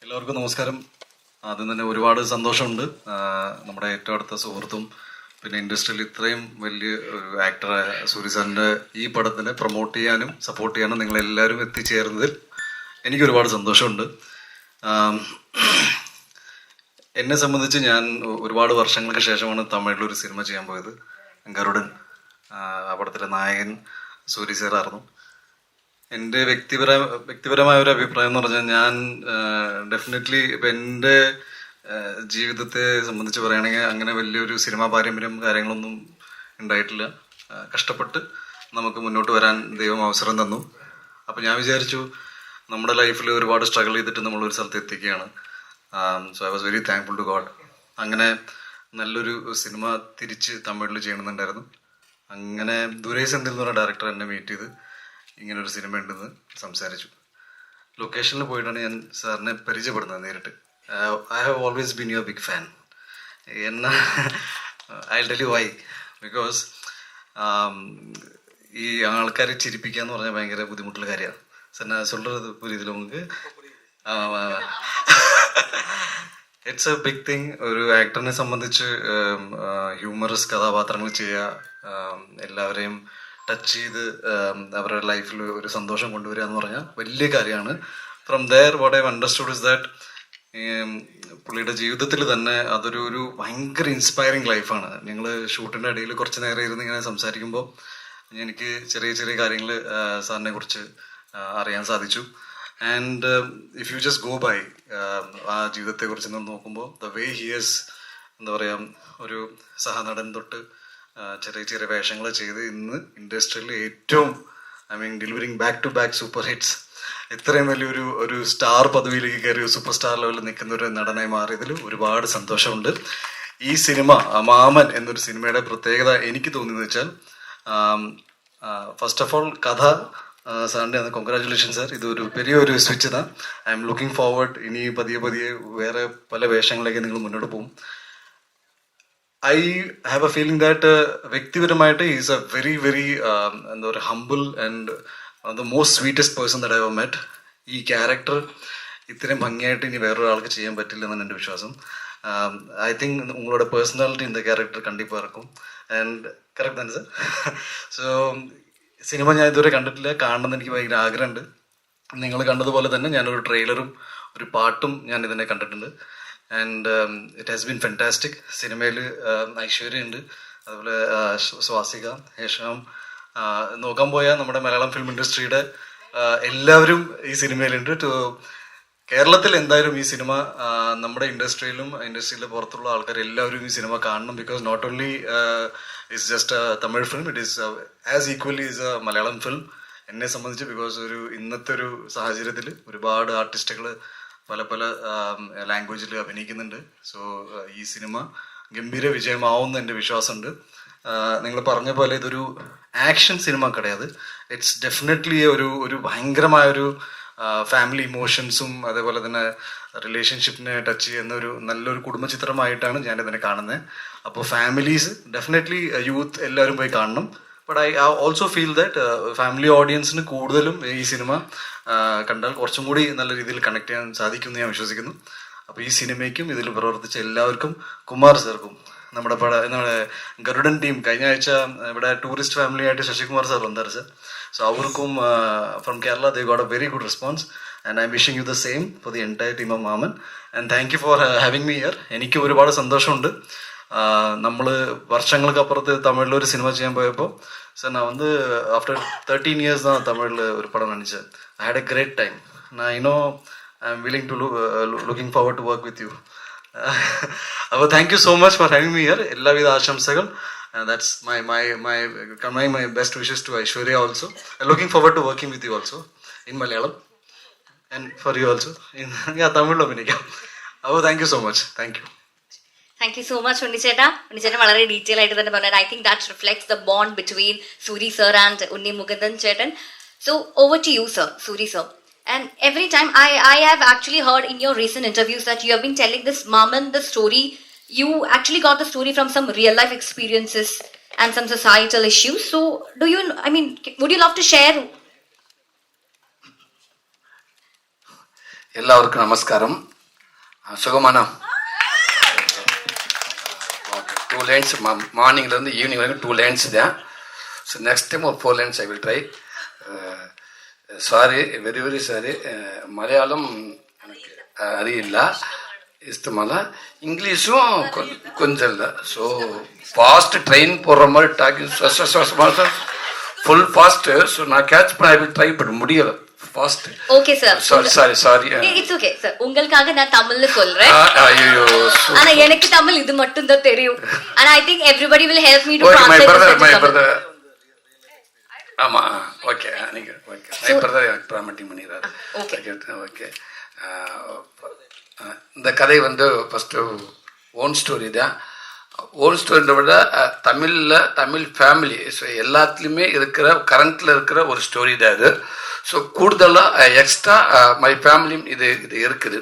എല്ലാവർക്കും നമസ്കാരം. ആദ്യം തന്നെ ഒരുപാട് സന്തോഷമുണ്ട്. നമ്മുടെ ഏറ്റവും അടുത്ത സുഹൃത്തും പിന്നെ ഇൻഡസ്ട്രിയിൽ ഇത്രയും വലിയ ഒരു ആക്ടറായ സൂര്യ സാറിൻ്റെ ഈ പടത്തിനെ പ്രൊമോട്ട് ചെയ്യാനും സപ്പോർട്ട് ചെയ്യാനും നിങ്ങളെല്ലാവരും എത്തിച്ചേർന്നതിൽ എനിക്ക് ഒരുപാട് സന്തോഷമുണ്ട്. എന്നെ സംബന്ധിച്ച് ഞാൻ ഒരുപാട് വർഷങ്ങൾക്ക് ശേഷമാണ് തമിഴിലൊരു സിനിമ ചെയ്യാൻ പോയത്. ഗരുഡൻ. ആ പടത്തിലെ നായകൻ സൂര്യ സാറായിരുന്നു. എൻ്റെ വ്യക്തിപരമായ ഒരു അഭിപ്രായം എന്ന് പറഞ്ഞാൽ ഞാൻ ഡെഫിനറ്റ്ലി ഇപ്പം എൻ്റെ ജീവിതത്തെ സംബന്ധിച്ച് പറയുകയാണെങ്കിൽ അങ്ങനെ വലിയൊരു സിനിമാ പാരമ്പര്യം കാര്യങ്ങളൊന്നും ഉണ്ടായിട്ടില്ല. കഷ്ടപ്പെട്ട് നമുക്ക് മുന്നോട്ട് വരാൻ ദൈവം അവസരം തന്നു. അപ്പം ഞാൻ വിചാരിച്ചു നമ്മുടെ ലൈഫിൽ ഒരുപാട് സ്ട്രഗിൾ ചെയ്തിട്ട് നമ്മളൊരു സ്ഥലത്ത് എത്തിക്കുകയാണ്. So I was very thankful to God. അങ്ങനെ നല്ലൊരു സിനിമ തിരിച്ച് തമിഴിൽ ചെയ്യണമെന്നുണ്ടായിരുന്നു. അങ്ങനെ ദുരൈ സെന്തിൽ എന്ന് പറഞ്ഞ ഡയറക്ടർ എന്നെ മീറ്റ് ചെയ്ത് ഇങ്ങനൊരു സിനിമ ഉണ്ടെന്ന് സംസാരിച്ചു. ലൊക്കേഷനിൽ പോയിട്ടാണ് ഞാൻ സാറിനെ പരിചയപ്പെടുന്നത് നേരിട്ട്. I have always been your big fan. എന്നാ I tell you why. Because ഈ ആൾക്കാരെ ചിരിപ്പിക്കുക എന്ന് പറഞ്ഞാൽ ഭയങ്കര ബുദ്ധിമുട്ടുള്ള കാര്യമാണ്. സാർ ഞാൻ சொல்றது പുരിയതിൽ നമുക്ക് ഇറ്റ്സ് എ ബിഗ് തിങ്. ഒരു ആക്ടറിനെ സംബന്ധിച്ച് ഹ്യൂമറസ് കഥാപാത്രങ്ങൾ ചെയ്യുക, എല്ലാവരെയും ടച്ച് ചെയ്ത് അവരുടെ ലൈഫിൽ ഒരു സന്തോഷം കൊണ്ടുവരിക എന്ന് പറഞ്ഞാൽ വലിയ കാര്യമാണ്. From there what I understood is that പുള്ളിയുടെ ജീവിതത്തിൽ തന്നെ അതൊരു ഭയങ്കര ഇൻസ്പയറിങ് ലൈഫാണ്. ഞങ്ങൾ ഷൂട്ടിൻ്റെ ഇടയിൽ കുറച്ച് നേരം ഇരുന്ന് ഇങ്ങനെ സംസാരിക്കുമ്പോൾ എനിക്ക് ചെറിയ ചെറിയ കാര്യങ്ങൾ സാറിനെ കുറിച്ച് അറിയാൻ സാധിച്ചു. And if you just go by ആ ജീവിതത്തെക്കുറിച്ച് നോക്കുമ്പോൾ ദ വേ ഹി ഈസ്, എന്താ പറയുക, ഒരു സഹനടൻ തൊട്ട് ചെറിയ ചെറിയ വേഷങ്ങൾ ചെയ്ത് ഇന്ന് ഇൻഡസ്ട്രിയിൽ ഏറ്റവും delivering back to back super hits, ഇത്രയും വലിയൊരു സ്റ്റാർ പദവിയിലേക്ക് കയറി സൂപ്പർ സ്റ്റാർ ലെവലിൽ നിൽക്കുന്ന ഒരു നടനായി മാറിയതിൽ ഒരുപാട് സന്തോഷമുണ്ട്. ഈ സിനിമ മാമൻ എന്നൊരു സിനിമയുടെ പ്രത്യേകത എനിക്ക് തോന്നിയെന്ന് വെച്ചാൽ, ഫസ്റ്റ് ഓഫ് ഓൾ കഥ സാറിൻ്റെ ആണ്. കൊങ്ക്രാറ്റുലേഷൻ സാർ. ഇതൊരു വലിയൊരു സ്വിച്ച് ഇതാ. I am looking forward. ഇനി പതിയെ പതിയെ വേറെ പല വേഷങ്ങളിലേക്ക് നിങ്ങൾ മുന്നോട്ട് പോകും. I have A feeling that വ്യക്തിപരമായിട്ട് ഈസ് എ വെരി വെരി എന്താ പറയുക humble and the most sweetest person that I have met. ഈ ക്യാരക്ടർ ഇത്രയും ഭംഗിയായിട്ട് ഇനി വേറൊരാൾക്ക് ചെയ്യാൻ പറ്റില്ല എന്നാണ് എൻ്റെ വിശ്വാസം. ഐ തിങ്ക് ഉങ്ങളോட പേഴ്സണാലിറ്റി இந்த ക്യാരക്ടർ കണ്ടിപ്പാக இருக்கும். ആൻഡ് കറക്റ്റ് തന്നെ സാർ. സോ സിനിമ ഞാൻ ഇതുവരെ കണ്ടിട്ടില്ല, കാണണമെന്ന് എനിക്ക് ഭയങ്കര ആഗ്രഹമുണ്ട്. നിങ്ങൾ കണ്ടതുപോലെ തന്നെ ഞാനൊരു ട്രെയിലറും ഒരു പാട്ടും ഞാൻ ഇതിനെ കണ്ടിട്ടുണ്ട്. And it has been fantastic. സിനിമയിൽ ഐശ്വര്യ ഉണ്ട്, അതുപോലെ സ്വാസിക, ഹേഷാം, നോക്കാൻ പോയാൽ നമ്മുടെ മലയാളം ഫിലിം ഇൻഡസ്ട്രിയുടെ എല്ലാവരും ഈ സിനിമയിലുണ്ട്. കേരളത്തിൽ എന്തായാലും ഈ സിനിമ നമ്മുടെ ഇൻഡസ്ട്രിയിലെ പുറത്തുള്ള ആൾക്കാർ എല്ലാവരും ഈ സിനിമ കാണണം. Because not only it's just Tamil film, it is as equally is a Malayalam film എന്നെ സംബന്ധിച്ച്. ബിക്കോസ് ഇന്നത്തെ ഒരു സാഹചര്യത്തിൽ ഒരുപാട് ആർട്ടിസ്റ്റുകൾ പല പല ലാംഗ്വേജിൽ അഭിനയിക്കുന്നുണ്ട്. സോ ഈ സിനിമ ഗംഭീര വിജയമാവുമെന്ന് എൻ്റെ വിശ്വാസമുണ്ട്. നിങ്ങൾ പറഞ്ഞ പോലെ ഇതൊരു ആക്ഷൻ സിനിമ கிடையாது. ഇറ്റ്സ് ഡെഫിനറ്റ്ലി ഒരു ഭയങ്കരമായൊരു ഫാമിലി ഇമോഷൻസും അതേപോലെ തന്നെ റിലേഷൻഷിപ്പിനെ ടച്ച് ചെയ്യുന്ന ഒരു നല്ലൊരു കുടുംബചിത്രമായിട്ടാണ് ഞാനിതിനെ കാണുന്നത്. അപ്പോൾ ഫാമിലീസ് ഡെഫിനറ്റ്ലി യൂത്ത് എല്ലാവരും പോയി കാണണം. But I also feel that family ഓഡിയൻസിന് കൂടുതലും ഈ സിനിമ കണ്ടാൽ കുറച്ചും കൂടി നല്ല രീതിയിൽ കണക്ട് ചെയ്യാൻ സാധിക്കുമെന്ന് ഞാൻ വിശ്വസിക്കുന്നു. അപ്പോൾ ഈ സിനിമയ്ക്കും ഇതിൽ പ്രവർത്തിച്ച എല്ലാവർക്കും, കുമാർ സാർക്കും, നമ്മുടെ ഗരുഡൻ ടീം, കഴിഞ്ഞ ആഴ്ച ഇവിടെ ടൂറിസ്റ്റ് ഫാമിലി ആയിട്ട് ശശികുമാർ സാർ വന്നായിരുന്നു സാർ. സോ അവർക്കും from Kerala they got a very good response and I am wishing you the same for the entire team of Maaman. And thank you for having me here. എനിക്ക് ഒരുപാട് സന്തോഷമുണ്ട്. നമ്മൾ വർഷങ്ങൾക്ക് അപ്പുറത്ത് തമിഴിലൊരു cinema ചെയ്യാൻ പോയപ്പോൾ സാർ ഞാൻ ആഫ്റ്റർ 13 years தான் தமிழில் ஒரு படம் நடித்தேன். I had a great time. நான் இன்னும் I am willing to looking forward to work with you. അപ്പോൾ thank you so much for having me here. എല്ലാവിധ ആശംസകൾ. That's my best wishes to Aishwarya also. Looking forward to working with you also in Malayalam and for you also തമിഴിൽ അഭിനയിക്കാം. അപ്പോൾ thank you so much. Thank you. Thank you so much, ഉണ്ണിച്ചേട്ടാ. ഉണ്ണിച്ചേട്ടൻ വളരെ detail ആയിട്ട് തന്നെ പറഞ്ഞത്. I think that reflects the bond between Suri sir and Unni Mukundan ചേട്ടൻ. So over to you, sir, Suri sir. And every time I have actually heard in your recent interviews that you have been telling this Maman the story. You actually got the story from some real life experiences and some societal issues. So would you love to share? എല്ലാവർക്കും നമസ്കാരം. சுகமானா okay 2 lines மார்னிங்லேருந்து evening வரைக்கும் 2 lines தான். So next time ஒரு 4 lines I will try. Sorry, very very sorry. Malayalam எனக்கு அறியில்ல, இஷ்டமல்ல. இங்கிலீஷும் கொஞ்சம் இல்லை. So fast train போடுற மாதிரி டாக்கிங் ஃபுல் ஃபாஸ்ட்டு. ஸோ நான் கேட்ச் பண்ண ஐ வில் ட்ரை, பட் முடியலை fast. Okay sir, sorry. It's okay sir. உங்களுக்காக நான் தமிழ்ல சொல்றேன். ஐயோ, ஆனா எனக்கு தமிழ் இது மட்டும் தான் தெரியும். ஆனா I think everybody will help me to okay. My translate brother ஆமா, ஓகே. நீங்க ஓகே. மை பிரதர் எனக்கு ப்ராமட்டிங் பண்ணிடுறாரு. ஓகே. இந்த கதை வந்து ஃபர்ஸ்ட் ஓன் ஸ்டோரி தான். ஓன் ஸ்டோரியை விட தமிழ் ஃபேமிலி, ஸோ எல்லாத்துலேயுமே இருக்கிற கரண்ட்டில் இருக்கிற ஒரு ஸ்டோரி தான் இது. ஸோ கூடுதலாக எக்ஸ்ட்ரா மை ஃபேமிலியும் இது இருக்குது.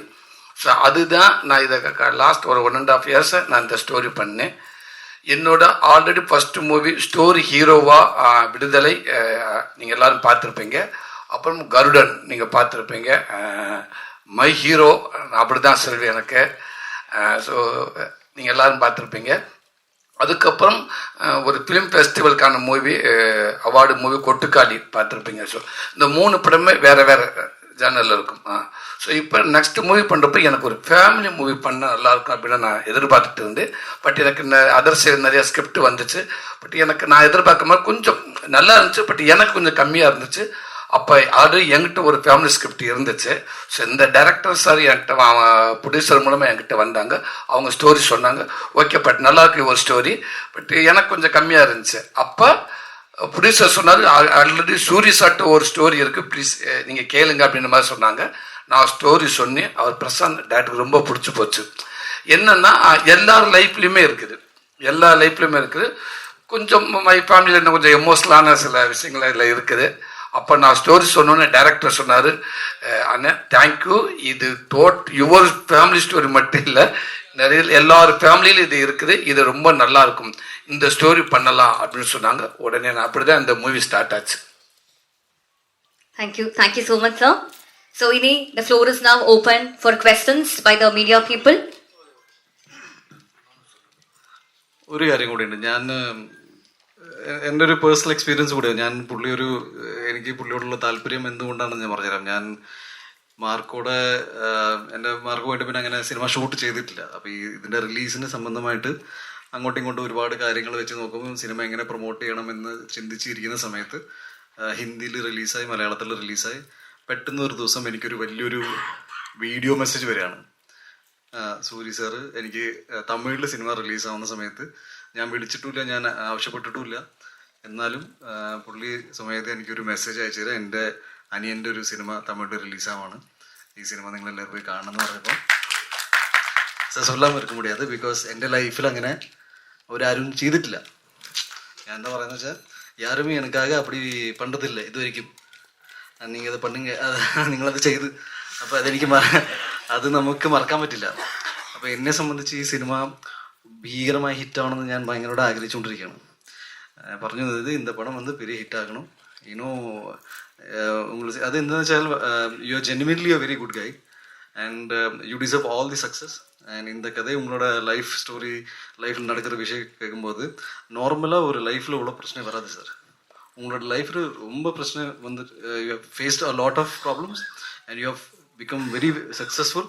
ஸோ அதுதான் நான் இதை லாஸ்ட் ஒரு 1.5 years நான் இந்த ஸ்டோரி பண்ணேன். என்னோட ஆல்ரெடி ஃபஸ்ட்டு மூவி ஸ்டோரி ஹீரோவாக விடுதலை நீங்கள் எல்லோரும் பார்த்துருப்பீங்க. அப்புறம் கருடன் நீங்கள் பார்த்துருப்பீங்க. மை ஹீரோ அப்படி தான் செல்வி எனக்கு. ஸோ நீங்கள் எல்லோரும் பார்த்துருப்பீங்க. அதுக்கப்புறம் ஒரு ஃபிலிம் ஃபெஸ்டிவலுக்கான மூவி, அவார்டு மூவி கொட்டுக்காளி பார்த்துருப்பீங்க. ஸோ இந்த 3 படமே வேறு வேறு ஜேர்னலில் இருக்கும். ஸோ இப்போ நெக்ஸ்ட் மூவி பண்ணுறப்ப எனக்கு ஒரு ஃபேமிலி மூவி பண்ண நல்லாயிருக்கும் அப்படின்னு நான் எதிர்பார்த்துட்டு இருந்தேன். பட் எனக்கு அதர் சைடு நிறைய ஸ்கிரிப்ட் வந்துச்சு. பட் எனக்கு நான் எதிர்பார்க்க மாதிரி கொஞ்சம் நல்லா இருந்துச்சு, பட் எனக்கு கொஞ்சம் கம்மியாக இருந்துச்சு. அப்போ ஆல்ரெடி என்கிட்ட ஒரு ஃபேமிலி ஸ்கிரிப்ட் இருந்துச்சு. ஸோ இந்த டைரக்டர் சார் என்கிட்ட ப்ரொடியூசர் மூலமாக என்கிட்ட வந்தாங்க. அவங்க ஸ்டோரி சொன்னாங்க. ஓகே, பட் நல்லா இருக்கு ஒரு ஸ்டோரி, பட் எனக்கு கொஞ்சம் கம்மியாக இருந்துச்சு. அப்போ ப்ரொடியூசர் சொன்னார், ஆல்ரெடி சூரிய சாட்டு ஒரு ஸ்டோரி இருக்குது, ப்ளீஸ் நீங்கள் கேளுங்க அப்படின்ற மாதிரி சொன்னாங்க. நான் ஸ்டோரி சொன்னேன். அவர் பிரசாந்த் டேரக்டருக்கு ரொம்ப பிடிச்சி போச்சு. என்னென்னா எல்லார் லைஃப்லேயுமே இருக்குது. கொஞ்சம் மை ஃபேமிலியில் இன்னும் கொஞ்சம் எமோஷனலான சில விஷயங்கள் இதில் இருக்குது. அப்போ நான் ஸ்டோரி சொன்னோன்னே டைரக்டர் சொன்னார், அண்ணன் தேங்க்யூ, இது யுவர் ஃபேமிலி ஸ்டோரி மட்டும் இல்லை, நிறைய எல்லார் ஃபேமிலியிலும் இது இருக்குது, இது ரொம்ப நல்லா இருக்கும், இந்த ஸ்டோரி பண்ணலாம் அப்படின்னு சொன்னாங்க. உடனே நான் அப்படி தான் இந்த மூவி ஸ்டார்ட் ஆச்சு. Thank you so much, sir. So Ini, the floor is now open for questions by the media people. ഒരു കാര്യം കൂടിയുണ്ട്. ഞാൻ എൻ്റെ ഒരു പേഴ്സണൽ എക്സ്പീരിയൻസ് കൂടിയാണ്. എനിക്ക് പുള്ളിയോടുള്ള താല്പര്യം എന്തുകൊണ്ടാണെന്ന് ഞാൻ പറഞ്ഞുതരാം. ഞാൻ എൻ്റെ മാർക്ക് പോയിട്ട് പിന്നെ അങ്ങനെ സിനിമ ഷൂട്ട് ചെയ്തിട്ടില്ല. അപ്പോൾ ഇതിൻ്റെ റിലീസിന് സംബന്ധമായിട്ട് അങ്ങോട്ടും ഇങ്ങോട്ടും ഒരുപാട് കാര്യങ്ങൾ വെച്ച് നോക്കുമ്പോൾ സിനിമ എങ്ങനെ പ്രൊമോട്ട് ചെയ്യണമെന്ന് ചിന്തിച്ചിരിക്കുന്ന സമയത്ത് ഹിന്ദിയിൽ റിലീസായി, മലയാളത്തിൽ റിലീസായി. പെട്ടെന്ന് ഒരു ദിവസം എനിക്കൊരു വലിയൊരു വീഡിയോ മെസ്സേജ് വരികയാണ്. സൂരി സാറ് എനിക്ക് തമിഴിൽ സിനിമ റിലീസാവുന്ന സമയത്ത് ഞാൻ വിളിച്ചിട്ടുമില്ല, ഞാൻ ആവശ്യപ്പെട്ടിട്ടുമില്ല. എന്നാലും പുള്ളി സമയത്ത് എനിക്കൊരു മെസ്സേജ് അയച്ചു തരാം, എൻ്റെ അനിയൻ്റെ ഒരു സിനിമ തമിഴിൽ റിലീസാവാണ്, ഈ സിനിമ നിങ്ങളെല്ലാവരും പോയി കാണണം എന്ന് പറഞ്ഞപ്പോൾ സൊല്ലാം இருக்க முடியாது. பிகாஸ் എൻ്റെ ലൈഫിൽ അങ്ങനെ അവരാരും ചെയ്തിട്ടില്ല. ഞാൻ എന്താ പറയുന്നത് വെച്ചാൽ யாருமே எனக்காக அப்படி பண்ணுறதில்லை இது வரைக்கும். நீங்கள் അത് பண்ணுங்க, നിങ്ങളത് ചെയ്ത്, അപ്പോൾ അത് നമുക്ക് മറക്കാൻ പറ്റില്ല. അപ്പോൾ എന്നെ സംബന്ധിച്ച് ഈ സിനിമ ഭീകരമായി ഹിറ്റാവണമെന്ന് ഞാൻ ഭയങ്കരമായിട്ട് ആഗ്രഹിച്ചുകൊണ്ടിരിക്കുകയാണ്. പറഞ്ഞു തന്നത് இந்த படம் வந்து பெரிய ஹிட் ஆகணும். உங்களுக்கு அது എന്താണെന്ന് വെച്ചാൽ you are genuinely a very good guy and you deserve all the success. And இந்த கதை உங்களோட லைஃப்பில் நடக்கிற விஷயம் கேட்கும்போது நார்மலாக ஒரு லைஃப்பில் இவ்வளோ பிரச்சனை வராது சார். உங்களோட லைஃப்பில் ரொம்ப பிரச்சனை வந்து you have faced a lot of problems and you have become very successful.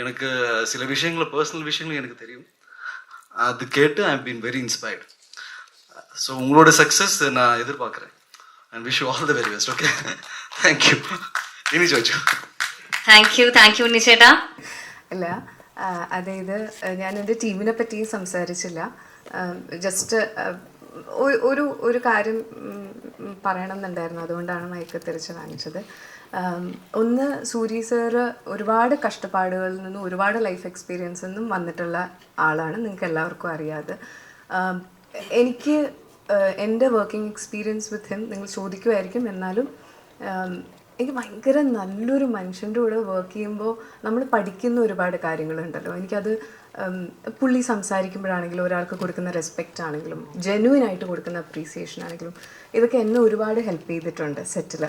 எனக்கு சில விஷயங்கள், பர்சனல் விஷயங்கள் எனக்கு தெரியும். அது கேட்டு I have been very inspired. So உங்களோட சக்ஸஸ் நான் எதிர்பார்க்குறேன் and wish you all the very best. Okay, thank you. ഇനി ചോദിച്ചു. താങ്ക് യു നിഷേട്ടാ. ഇല്ല, അതായത് ഞാൻ എൻ്റെ ടീമിനെ പറ്റി സംസാരിച്ചില്ല. ജസ്റ്റ് ഒരു കാര്യം പറയണം എന്നുണ്ടായിരുന്നു, അതുകൊണ്ടാണ് മൈക്ക് തിരിച്ച് കാണിച്ചത്. ഒന്ന്, സൂരി സാറ് ഒരുപാട് കഷ്ടപ്പാടുകളിൽ നിന്നും ഒരുപാട് ലൈഫ് എക്സ്പീരിയൻസിൽ നിന്നും വന്നിട്ടുള്ള ആളാണ്, നിങ്ങൾക്ക് എല്ലാവർക്കും അറിയാതെ. എനിക്ക് എൻ്റെ വർക്കിംഗ് എക്സ്പീരിയൻസ് വിത്ത് ഹിം നിങ്ങൾ ചോദിക്കുമായിരിക്കും. എന്നാലും എനിക്ക് ഭയങ്കര നല്ലൊരു മനുഷ്യൻ്റെ കൂടെ വർക്ക് ചെയ്യുമ്പോൾ നമ്മൾ പഠിക്കുന്ന ഒരുപാട് കാര്യങ്ങളുണ്ടല്ലോ. എനിക്കത് പുള്ളി സംസാരിക്കുമ്പോഴാണെങ്കിലും ഒരാൾക്ക് കൊടുക്കുന്ന റെസ്പെക്റ്റ് ആണെങ്കിലും ജെന്യുവനായിട്ട് കൊടുക്കുന്ന അപ്രീസിയേഷൻ ആണെങ്കിലും ഇതൊക്കെ എന്നെ ഒരുപാട് ഹെൽപ്പ് ചെയ്തിട്ടുണ്ട് സെറ്റിൽ.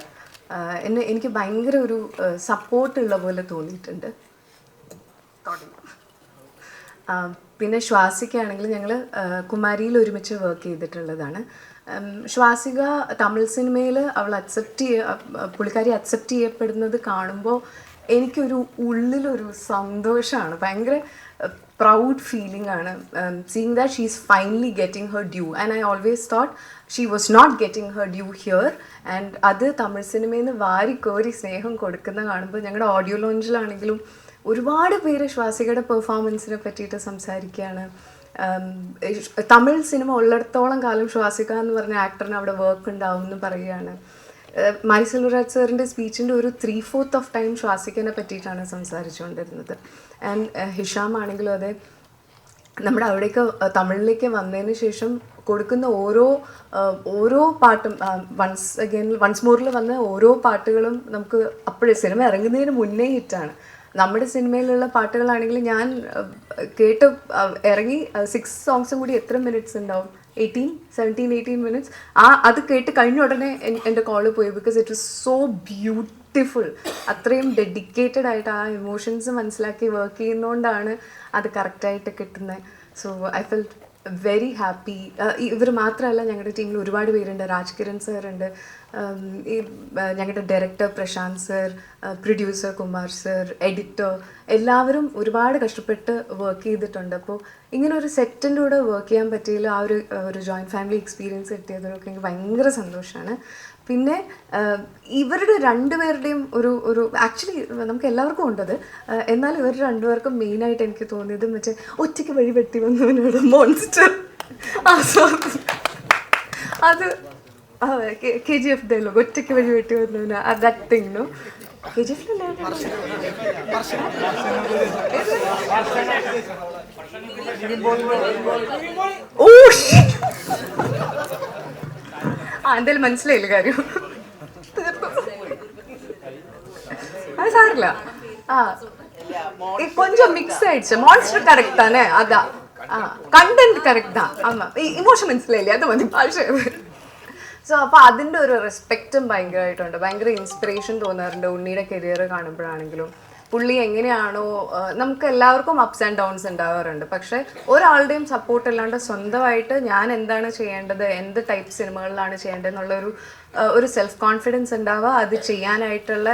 എനിക്ക് ഭയങ്കര ഒരു സപ്പോർട്ടുള്ള പോലെ തോന്നിയിട്ടുണ്ട്. പിന്നെ ശ്വാസികയാണെങ്കിൽ ഞങ്ങൾ കുമാരിയിൽ ഒരുമിച്ച് വർക്ക് ചെയ്തിട്ടുള്ളതാണ്. ശ്വാസിക തമിഴ് സിനിമയിൽ അവൾ പുള്ളിക്കാരി അക്സെപ്റ്റ് ചെയ്യപ്പെടുന്നത് കാണുമ്പോൾ എനിക്കൊരു ഉള്ളിലൊരു സന്തോഷമാണ്, ഭയങ്കര പ്രൗഡ് ഫീലിംഗ് ആണ്. Seeing that she is finally getting her due and I always thought she was not getting her due here. And അത് തമിഴ് സിനിമയിൽ നിന്ന് വാരിക്കോരി സ്നേഹം കൊടുക്കുന്ന കാണുമ്പോൾ ഞങ്ങളുടെ ഓഡിയോ ലോഞ്ചിലാണെങ്കിലും ഒരുപാട് പേര് ശ്വാസികയുടെ പെർഫോമൻസിനെ പറ്റിയിട്ട് സംസാരിക്കുകയാണ്. തമിഴ് സിനിമ ഉള്ളിടത്തോളം കാലം ശ്വാസിക എന്ന് പറഞ്ഞ ആക്ടറിന് അവിടെ വർക്ക് ഉണ്ടാവും എന്ന് പറയുകയാണ്. മാരി സെൽവരാജ് സാറിൻ്റെ സ്പീച്ചിൻ്റെ ഒരു 3/4 ഓഫ് ടൈം ശ്വാസികനെ പറ്റിയിട്ടാണ് സംസാരിച്ചുകൊണ്ടിരുന്നത്. ആൻഡ് ഹിഷാം ആണെങ്കിലും അതെ, നമ്മുടെ അവിടേക്ക് തമിഴിലേക്ക് വന്നതിന് ശേഷം കൊടുക്കുന്ന ഓരോ പാട്ടും വൺസ് മോറിൽ വന്ന ഓരോ പാട്ടുകളും നമുക്ക് അപ്പോഴേ സിനിമ ഇറങ്ങുന്നതിന് മുന്നേ ഹിറ്റാണ്. നമ്മുടെ സിനിമയിലുള്ള പാട്ടുകളാണെങ്കിൽ ഞാൻ കേട്ട് ഇറങ്ങി 6 സോങ്സും കൂടി എത്ര മിനിറ്റ്സ് ഉണ്ടാവും, 17-18 മിനിറ്റ്സ്. അത് കേട്ട് കഴിഞ്ഞ ഉടനെ എൻ്റെ കോള് പോയി, because it was so beautiful. അത്രയും ഡെഡിക്കേറ്റഡ് ആയിട്ട് ആ ഇമോഷൻസ് മനസ്സിലാക്കി വർക്ക് ചെയ്യുന്നതുകൊണ്ടാണ് അത് കറക്റ്റായിട്ട് കിട്ടുന്നത്. So I felt very happy. ഇവർ മാത്രമല്ല, ഞങ്ങളുടെ ടീമിൽ ഒരുപാട് പേരുണ്ട്. രാജ് കിരൺ സർ ഉണ്ട്, ഈ ഞങ്ങളുടെ director Prashant sir, producer Kumar sir, editor, എല്ലാവരും ഒരുപാട് കഷ്ടപ്പെട്ട് വർക്ക് ചെയ്തിട്ടുണ്ട്. അപ്പോൾ ഇങ്ങനെ ഒരു സെറ്റിൻ്റെ കൂടെ വർക്ക് ചെയ്യാൻ പറ്റിയില്ല, ആ ഒരു ജോയിൻറ്റ് ഫാമിലി എക്സ്പീരിയൻസ് കിട്ടിയതൊക്കെ എനിക്ക് ഭയങ്കര സന്തോഷമാണ്. പിന്നെ ഇവരുടെ രണ്ടുപേരുടെയും ഒരു ആക്ച്വലി നമുക്ക് എല്ലാവർക്കും ഉണ്ടത്, എന്നാൽ ഇവർ രണ്ടുപേർക്കും മെയിനായിട്ട് എനിക്ക് തോന്നിയത് മറ്റേ ഒറ്റയ്ക്ക് വഴി വെട്ടി വന്നവനോട് മോൺസ്റ്റർ അത് KGF ഡയലോഗ്, ഒറ്റയ്ക്ക് വഴി വെട്ടി വന്നവന് ദാറ്റ് തിങ് നോ KGF എന്തായാലും മനസ്സിലായില്ല കാര്യം, അത് സാരില്ല. கொஞ்சம் மிக்ஸ் ஆயிடுச்சு. மான்ஸ்டர் கரெக்ட் தானே, அதான் கண்டென்ட் கரெக்ட் தான். ஆமா, ഇമോഷൻ മനസ്സിലായില്ലേ, അത് മതി ഭാഷ. സോ അപ്പോൾ അതിൻ്റെ ഒരു റെസ്പെക്റ്റും ഭയങ്കരമായിട്ടുണ്ട്, ഭയങ്കര ഇൻസ്പിറേഷൻ തോന്നാറുണ്ട് ഉണ്ണിയുടെ കരിയർ കാണുമ്പോഴാണെങ്കിലും. പുള്ളി എങ്ങനെയാണോ, നമുക്ക് എല്ലാവർക്കും അപ്സ് ആൻഡ് ഡൗൺസ് ഉണ്ടാവാറുണ്ട്, പക്ഷേ ഒരാളുടെയും സപ്പോർട്ട് അല്ലാണ്ട് സ്വന്തമായിട്ട് ഞാൻ എന്താണ് ചെയ്യേണ്ടത്, എന്ത് ടൈപ്പ് സിനിമകളിലാണ് ചെയ്യേണ്ടത് എന്നുള്ളൊരു സെൽഫ് കോൺഫിഡൻസ് ഉണ്ടാവുക, അത് ചെയ്യാനായിട്ടുള്ള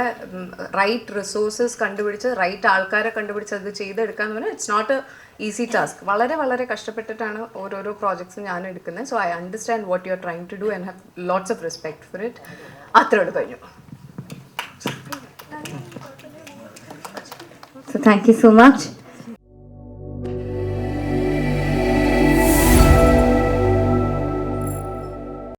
റൈറ്റ് റിസോഴ്സസ് കണ്ടുപിടിച്ച് റൈറ്റ് ആൾക്കാരെ കണ്ടുപിടിച്ച് അത് ചെയ്തെടുക്കുക എന്ന് പറഞ്ഞാൽ it's not a easy task. വളരെ വളരെ കഷ്ടപ്പെട്ടിട്ടാണ് ഓരോരോ പ്രോജക്ട്സും ഞാൻ എടുക്കുന്നത്. So I understand what you are trying to do and have lots of respect for it. അത്രയോട് കഴിഞ്ഞു. So thank you so much.